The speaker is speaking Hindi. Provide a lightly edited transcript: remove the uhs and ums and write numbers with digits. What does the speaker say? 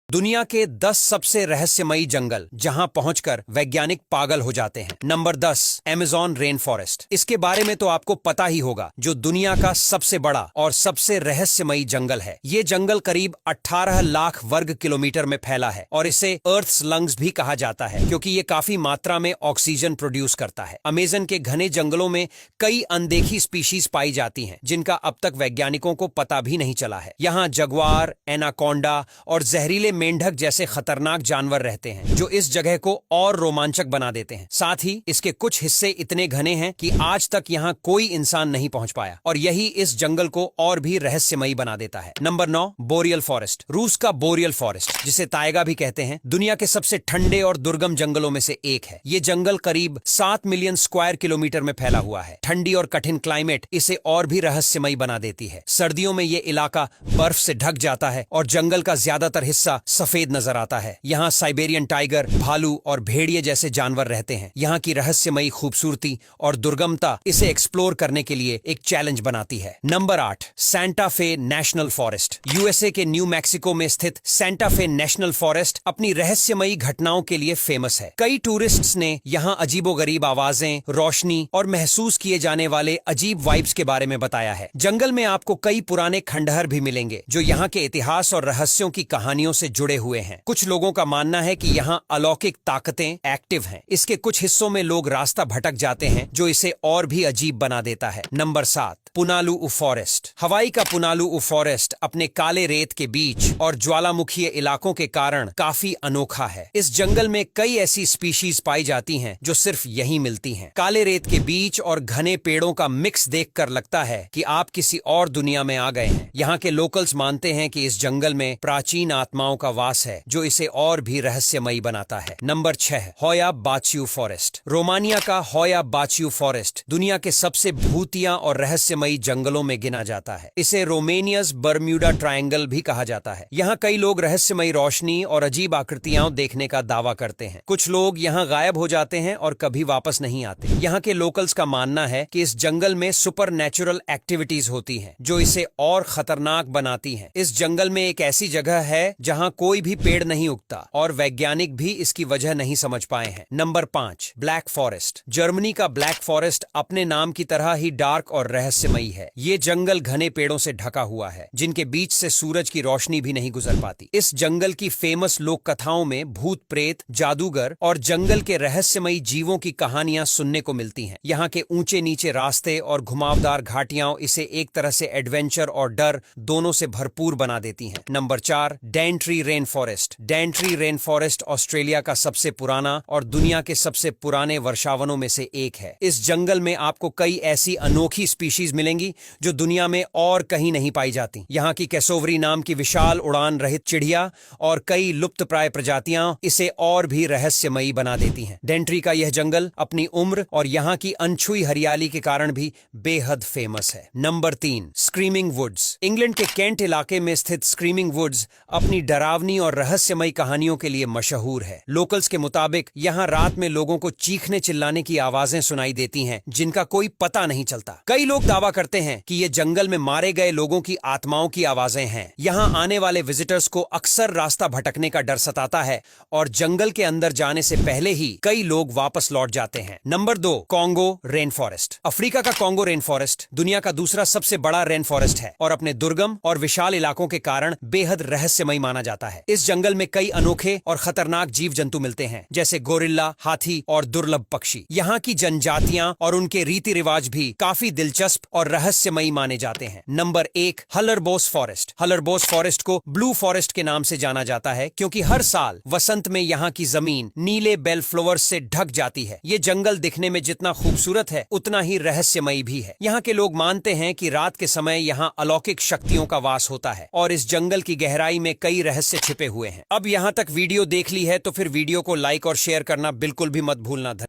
दुनिया के 10 सबसे रहस्यमयी जंगल जहां पहुंचकर वैज्ञानिक पागल हो जाते हैं। Number 10, Amazon rain forest. इसके बारे में तो आपको पता ही होगा, जो दुनिया का सबसे बड़ा और सबसे रहस्यमयी जंगल है। ये जंगल करीब 18 लाख वर्ग किलोमीटर में फैला है और इसे अर्थ्स लंग्स भी कहा जाता है, क्योंकि ये काफी मात्रा में ऑक्सीजन प्रोड्यूस करता है। अमेज़न के घने जंगलों में कई अनदेखी स्पीशीज पाई जाती हैं, जिनका अब तक वैज्ञानिकों को पता भी नहीं चला है। यहाँ जगुआर, एनाकोंडा और जहरीले मेंढक जैसे खतरनाक जानवर रहते हैं, जो इस जगह को और रोमांचक बना देते हैं। साथ ही इसके कुछ हिस्से इतने घने हैं कि आज तक यहाँ कोई इंसान नहीं पहुंच पाया, और यही इस जंगल को और भी रहस्यमयी बना देता है। Number 9, boreal forest. रूस का बोरियल फॉरेस्ट, जिसे ताइगा भी कहते हैं, दुनिया के सबसे ठंडे और दुर्गम जंगलों में से एक है। ये जंगल करीब 7 मिलियन स्क्वायर किलोमीटर में फैला हुआ है। ठंडी और कठिन क्लाइमेट इसे और भी रहस्यमयी बना देती है। सर्दियों में ये इलाका बर्फ से ढक जाता है और जंगल का ज्यादातर हिस्सा सफेद नजर आता है। यहाँ साइबेरियन टाइगर, भालू और भेड़िए जैसे जानवर रहते हैं। यहाँ की रहस्यमयी खूबसूरती और दुर्गमता इसे एक्सप्लोर करने के लिए एक चैलेंज बनाती है। Number 8, Santa Fe national forest. USA के न्यू मैक्सिको में स्थित सांता फे नेशनल फॉरेस्ट अपनी रहस्यमयी घटनाओं के लिए फेमस है। कई टूरिस्ट्स ने यहाँ अजीबोगरीब आवाजें, रोशनी और महसूस किए जाने वाले अजीब वाइब्स के बारे में बताया है। जंगल में आपको कई पुराने खंडहर भी मिलेंगे, जो यहाँ के इतिहास और रहस्यों की कहानियों से जुड़े हुए हैं। कुछ लोगों का मानना है कि यहाँ अलौकिक ताकतें एक्टिव हैं। इसके कुछ हिस्सों में लोग रास्ता भटक जाते हैं, जो इसे और भी अजीब बना देता है। Number 7, Punaluu forest. हवाई का पुनालुऊ फॉरेस्ट अपने काले रेत के बीच और ज्वालामुखीय इलाकों के कारण काफी अनोखा है। इस जंगल में कई ऐसी स्पीशीज पाई जाती हैं जो सिर्फ यहीं मिलती हैं। काले रेत के बीच और घने पेड़ों का मिक्स देखकर लगता है कि आप किसी और दुनिया में आ गए हैं। यहाँ के लोकल्स मानते हैं कि इस जंगल में प्राचीन आत्माओं का वास है, जो इसे और भी रहस्यमयी बनाता है। नंबर 6, होया बाचियू फॉरेस्ट। रोमानिया का होया बाचियू फॉरेस्ट दुनिया के सबसे भूतिया और रहस्यमयी जंगलों में गिना जाता है। इसे रोमेनियस बर्म्यूडा ट्रायंगल भी कहा जाता है। यहाँ कई लोग रहस्यमयी रोशनी और अजीब आकृतियां देखने का दावा करते हैं। कुछ लोग यहाँ गायब हो जाते हैं और कभी वापस नहीं आते। यहाँ के लोकल्स का मानना है कि इस जंगल में सुपर नेचुरल एक्टिविटीज होती हैं, जो इसे और खतरनाक बनाती हैं। इस जंगल में एक ऐसी जगह है जहाँ कोई भी पेड़ नहीं उगता, और वैज्ञानिक भी इसकी वजह नहीं समझ पाए हैं। Number 5, black forest. जर्मनी का ब्लैक फॉरेस्ट अपने नाम की तरह ही डार्क और रहस्यमयी है। ये जंगल घने पेड़ों से ढका हुआ है, जिनके बीच से सूरज की रोशनी भी नहीं गुजर पाती। इस जंगल की फेमस लोक कथाओं में भूत प्रेत, जादूगर और जंगल के रहस्यमयी जीवों की कहानियां सुनने को मिलती हैं। यहाँ के ऊंचे नीचे रास्ते और घुमावदार घाटियां इसे एक तरह से एडवेंचर और डर दोनों से भरपूर बना देती हैं। Number 4, Dentry rain forest. Dentry rain forest Australia का सबसे पुराना और दुनिया के सबसे पुराने वर्षावनों में से एक है। इस जंगल में आपको कई ऐसी अनोखी स्पीशीज मिलेंगी जो दुनिया में और कहीं नहीं पाई जाती। यहाँ की कैसोवरी नाम की विशाल उड़ान रहित चिड़िया और कई लुप्तप्राय प्रजातियां इसे और भी रहस्यमयी बना देती हैं। डेंट्री का यह जंगल अपनी उम्र और यहाँ की अनछुई हरियाली के कारण भी बेहद फेमस है। Number 3, screaming woods. इंग्लैंड के केंट इलाके में स्थित स्क्रीमिंग वुड्स अपनी डरावनी और रहस्यमयी कहानियों के लिए मशहूर है। लोकल्स के मुताबिक यहाँ रात में लोगों को चीखने चिल्लाने की आवाजें सुनाई देती हैं, जिनका कोई पता नहीं चलता। कई लोग दावा करते हैं कि ये जंगल में मारे गए लोगों की आत्माओं की आवाजें हैं। यहाँ आने वाले विजिटर्स को अक्सर रास्ता भटकने का डर सताता है, और जंगल के अंदर जाने से पहले ही कई लोग वापस लौट जाते हैं। Number 2, Congo rain forest. Africa का कॉन्गो रेन फॉरेस्ट दुनिया का दूसरा सबसे बड़ा रेन फॉरेस्ट है और अपने दुर्गम और विशाल इलाकों के कारण बेहद रहस्यमयी माना जाता है। इस जंगल में कई अनोखे और खतरनाक जीव जंतु मिलते हैं, जैसे गोरिल्ला, हाथी और दुर्लभ पक्षी। यहाँ की जनजातियां और उनके रीति रिवाज भी काफी दिलचस्प और रहस्यमयी माने जाते हैं। Number 1, Hallerbos forest. Hallerbos forest को ब्लू फॉरेस्ट के नाम से जाना जाता है, क्योंकि हर साल वसंत में यहाँ की जमीन नीले बेल फ्लावर्स से ढक जाती है। ये जंगल दिखने में जितना खूबसूरत है, उतना ही रहस्यमयी भी है। यहाँ के लोग मानते हैं कि रात के समय यहाँ अलौकिक शक्तियों का वास होता है, और इस जंगल की गहराई में कई रहस्य छिपे हुए हैं। अब यहाँ तक वीडियो देख ली है तो फिर वीडियो को लाइक और शेयर करना बिल्कुल भी मत भूलना।